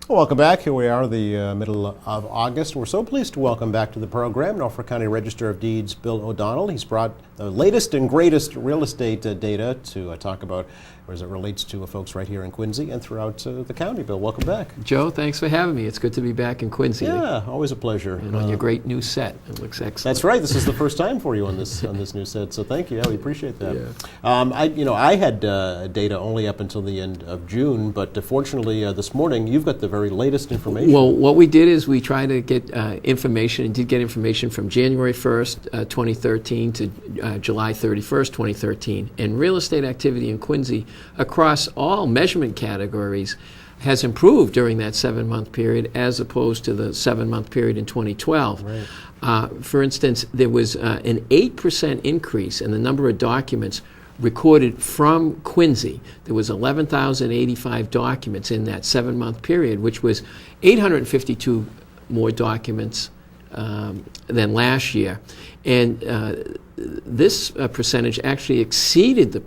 Welcome back. Here we are, the middle of August. We're so pleased to welcome back to the program Norfolk County Register of Deeds Bill O'Donnell. He's brought the latest and greatest real estate data to talk about as it relates to folks right here in Quincy and throughout the county. Bill, welcome back. Joe, thanks for having me. It's good to be back in Quincy. Yeah, always a pleasure. And on your great new set. It looks excellent. That's right. This is the first time for you on this new set, so thank you. Yeah, we appreciate that. Yeah. I had data only up until the end of June, but fortunately this morning you've got the very latest information. Well, what we did is we tried to get information, and did get information from January 1st, 2013 to July 31st, 2013. And real estate activity in Quincy across all measurement categories has improved during that 7-month period as opposed to the 7-month period in 2012. Right. For instance, there was an 8% increase in the number of documents recorded from Quincy. There was 11,085 documents in that 7-month period, which was 852 more documents than last year. And this percentage actually exceeded the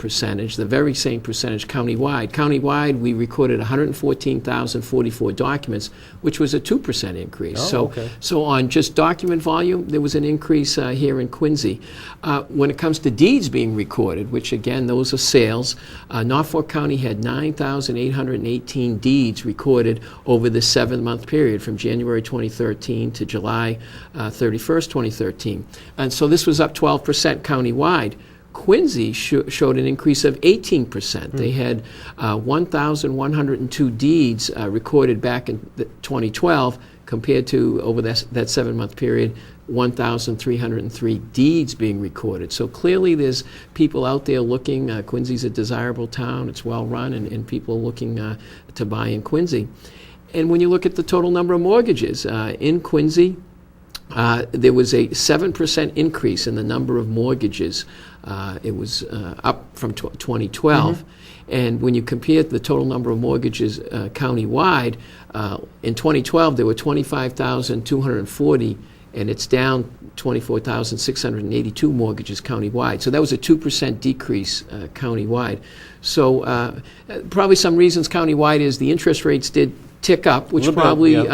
very same percentage countywide. Countywide, we recorded 114,044 documents, which was a 2% increase. So on just document volume, there was an increase here in Quincy. When it comes to deeds being recorded, which again, those are sales, Norfolk County had 9,818 deeds recorded over the 7-month period from January 2013 to July 31st, 2013. And so this was up 12% countywide. Quincy showed an increase of 18%. They had 1,102 deeds recorded back in 2012 compared to, over that 7-month period, 1,303 deeds being recorded. So clearly there's people out there looking. Quincy's a desirable town. It's well run, and people looking to buy in Quincy. And when you look at the total number of mortgages in Quincy, there was a 7% increase in the number of mortgages. It was up from 2012. And when you compare the total number of mortgages countywide, in 2012 there were 25,240, and it's down 24,682 mortgages countywide. So that was a 2% decrease countywide. So probably some reasons countywide is the interest rates did tick up, which probably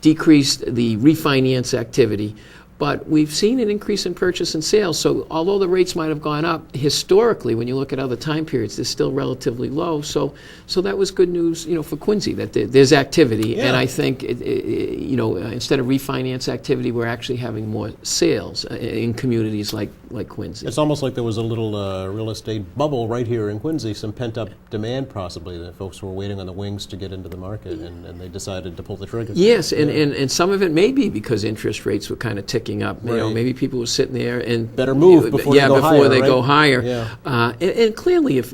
decreased the refinance activity. But we've seen an increase in purchase and sales. So although the rates might have gone up, historically, when you look at other time periods, they're still relatively low. So that was good news, for Quincy, that there's activity. Yeah. And I think, instead of refinance activity, we're actually having more sales in communities like Quincy. It's almost like there was a little real estate bubble right here in Quincy, some pent-up demand possibly, that folks were waiting on the wings to get into the market, and they decided to pull the trigger. Yes, and some of it may be because interest rates were kind of ticking up. Right. Maybe people were sitting there and better move before they go higher. Yeah. And clearly, if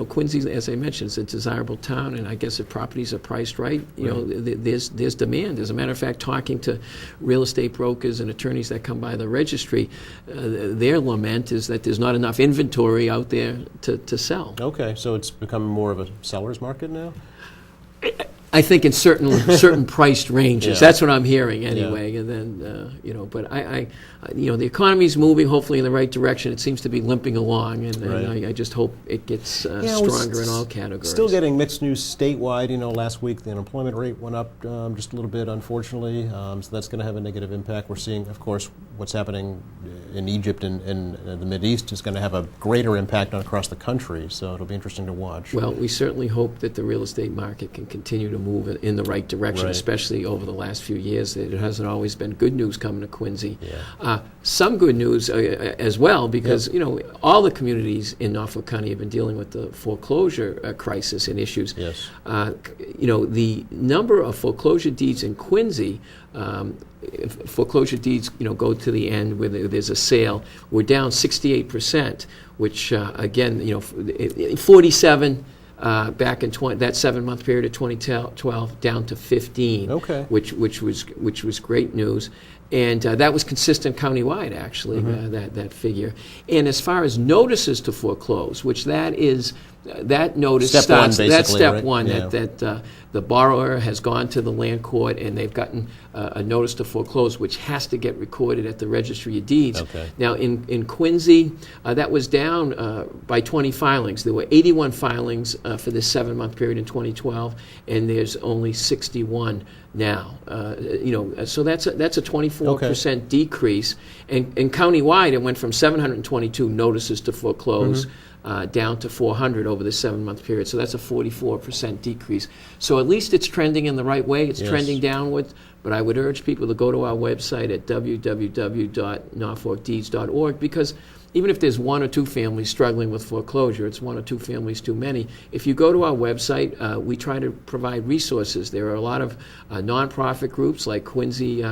Quincy, as I mentioned, is a desirable town, and I guess if properties are priced right, there's demand. As a matter of fact, talking to real estate brokers and attorneys that come by the registry, their lament is that there's not enough inventory out there to sell. Okay, so it's become more of a seller's market now? I think in certain priced ranges. Yeah. That's what I'm hearing anyway. Yeah. And then, but the economy's moving hopefully in the right direction. It seems to be limping along, and I just hope it gets stronger in all categories. Still getting mixed news statewide. Last week the unemployment rate went up just a little bit, unfortunately. So that's going to have a negative impact. We're seeing, of course, what's happening in Egypt and the Mideast is going to have a greater impact across the country. So it'll be interesting to watch. Well, we certainly hope that the real estate market can continue to move in the right direction, especially over the last few years. It hasn't always been good news coming to Quincy. Yeah. Some good news as well, because all the communities in Norfolk County have been dealing with the foreclosure crisis and issues. Yes. The number of foreclosure deeds in Quincy, foreclosure deeds go to the end where there's a sale, we're down 68%, which again 47 back in that 7-month period of 2012 down to 15, which was great news. And that was consistent countywide, actually, that figure. And as far as notices to foreclose, which that is that notice Step one, starts. That's basically, step right? one. Yeah. That the borrower has gone to the land court and they've gotten a notice to foreclose, which has to get recorded at the Registry of Deeds. Okay. Now, in Quincy, that was down by 20 filings. There were 81 filings for this 7-month period in 2012, and there's only 61 now. So that's a 24% decrease. And countywide, it went from 722 notices to foreclose down to 400 over the 7-month period. So that's a 44% decrease. So at least it's trending in the right way. It's trending downwards. But I would urge people to go to our website at www.norfolkdeeds.org, because even if there's 1 or 2 families struggling with foreclosure, it's 1 or 2 families too many. If you go to our website, we try to provide resources. There are a lot of nonprofit groups like Quincy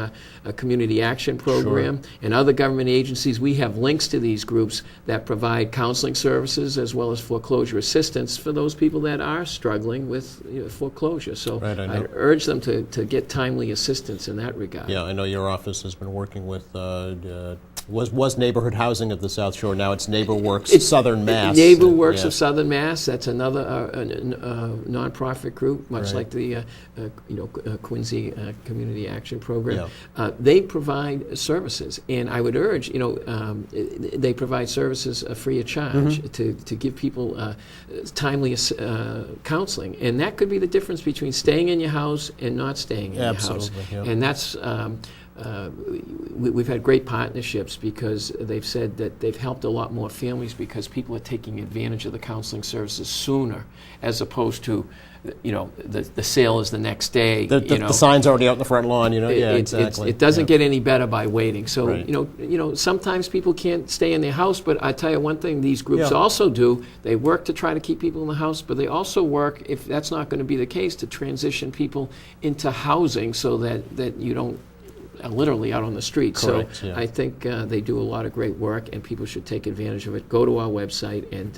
Community Action Program and other government agencies. We have links to these groups that provide counseling services as well as foreclosure assistance for those people that are struggling with foreclosure. So I urge them to get timely assistance in that regard. Yeah, I know your office has been working with was Neighborhood Housing of the South Shore. Now it's NeighborWorks Southern Mass. NeighborWorks of Southern Mass. That's another nonprofit group, much like the Quincy Community Action Program. Yeah. They provide services, and I would urge, they provide services free of charge to give people timely counseling, and that could be the difference between staying in your house and not staying in your house. Yeah. And that's. We've had great partnerships because they've said that they've helped a lot more families because people are taking advantage of the counseling services sooner, as opposed to, the sale is the next day. The sign's already out in the front lawn. Exactly. It doesn't get any better by waiting. So sometimes people can't stay in their house, but I tell you one thing: these groups also do. They work to try to keep people in the house, but they also work, if that's not going to be the case, to transition people into housing so that you don't. Literally out on the street. Correct, so I think they do a lot of great work, and people should take advantage of it. Go to our website, and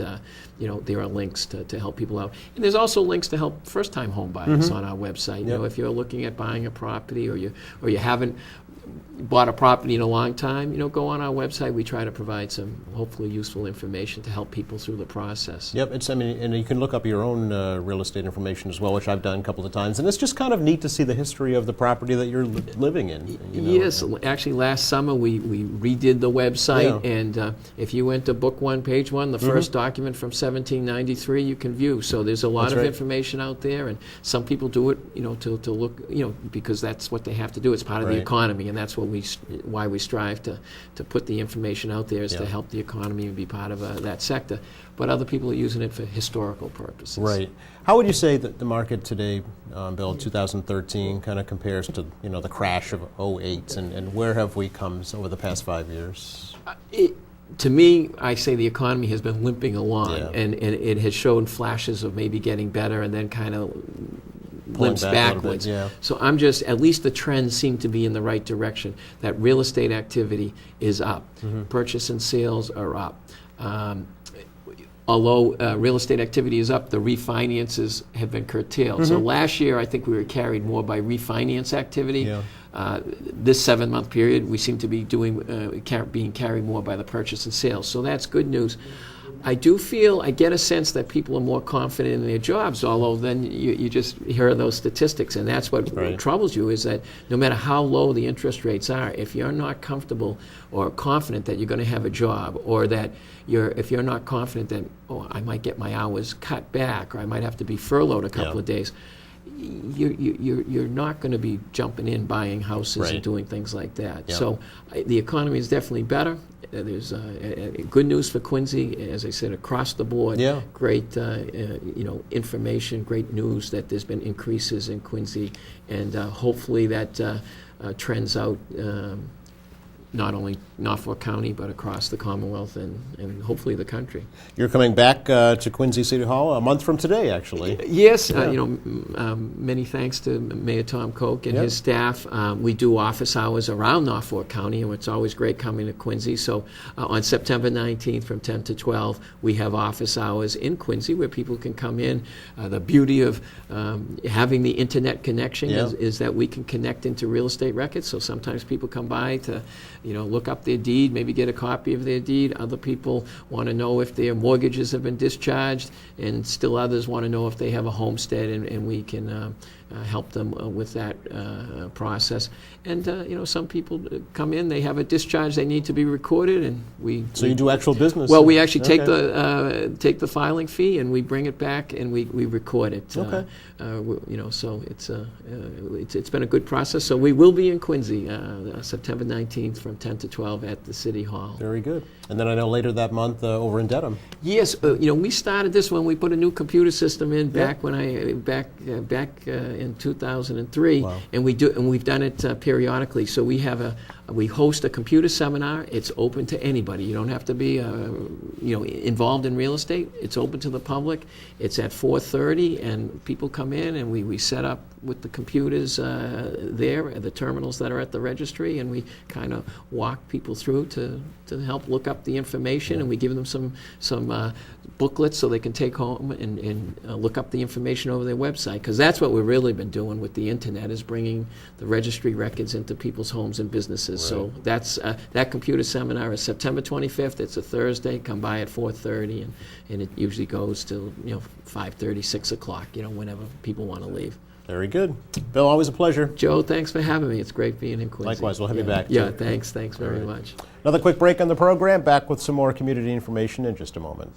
there are links to help people out. And there's also links to help first-time home buyers on our website. If you're looking at buying a property, or you haven't bought a property in a long time, go on our website. We try to provide some hopefully useful information to help people through the process. Yep, and you can look up your own real estate information as well, which I've done a couple of times, and it's just kind of neat to see the history of the property that you're living in. Yes, actually last summer we redid the website, and if you went to Book 1, Page 1, the first document from 1793, you can view. So there's a lot of information out there, and some people do it, to look, because that's what they have to do. It's part of the economy, and that's why we strive to put the information out there, is to help the economy and be part of that sector. But other people are using it for historical purposes. Right. How would you say that the market today, Bill, 2013, kind of compares to the crash of '08, and where have we come over the past 5 years? To me, I say the economy has been limping along, and it has shown flashes of maybe getting better, and then kind of limps backwards. So I'm just, at least the trends seem to be in the right direction, that real estate activity is up. Purchase and sales are up. Although real estate activity is up, the refinances have been curtailed. So last year, I think we were carried more by refinance activity. This 7-month period, we seem to be being carried more by the purchase and sales. So that's good news. I get a sense that people are more confident in their jobs, although then you just hear those statistics, and that's what troubles you, is that no matter how low the interest rates are, if you're not comfortable or confident that you're going to have a job, or that if you're not confident that, I might get my hours cut back, or I might have to be furloughed a couple of days, you're not going to be jumping in, buying houses and doing things like that. So the economy is definitely better. There's good news for Quincy, as I said, across the board. Great, information, great news that there's been increases in Quincy, and hopefully that trends out not only Norfolk County, but across the Commonwealth and hopefully the country. You're coming back to Quincy City Hall a month from today, actually. Yes, many thanks to Mayor Tom Koch and his staff. We do office hours around Norfolk County, and it's always great coming to Quincy. So on September 19th from 10 to 12, we have office hours in Quincy where people can come in. The beauty of having the internet connection is that we can connect into real estate records. So sometimes people come by to look up their deed, maybe get a copy of their deed. Other people want to know if their mortgages have been discharged, and still others want to know if they have a homestead, and we can help them with that process. And some people come in, they have a discharge, they need to be recorded, and So you do actual business? Well, we actually take Okay. take the filing fee, and we bring it back, and we record it. Okay. So it's been a good process. So we will be in Quincy September 19th from 10 to 12 at the City Hall. Very good. And then I know later that month over in Dedham. Yes, we started this when we put a new computer system in back when in 2003, Wow. and we've done it periodically. So we host a computer seminar. It's open to anybody. You don't have to be involved in real estate. It's open to the public. It's at 4:30, and people come in, and we set up with the computers there, the terminals that are at the registry, and we kind of walk people through to help look up the information, and we give them some booklets so they can take home and look up the information over their website, because that's what we've really been doing with the internet, is bringing the registry records into people's homes and businesses. So that's that computer seminar is September 25th. It's a Thursday. Come by at 4:30, and it usually goes till 5:30, 6 o'clock. Whenever people want to leave. Very good. Bill, always a pleasure. Joe, thanks for having me. It's great being in Quincy. Likewise, we'll have you back, Yeah, too. thanks very much. Another quick break on the program. Back with some more community information in just a moment.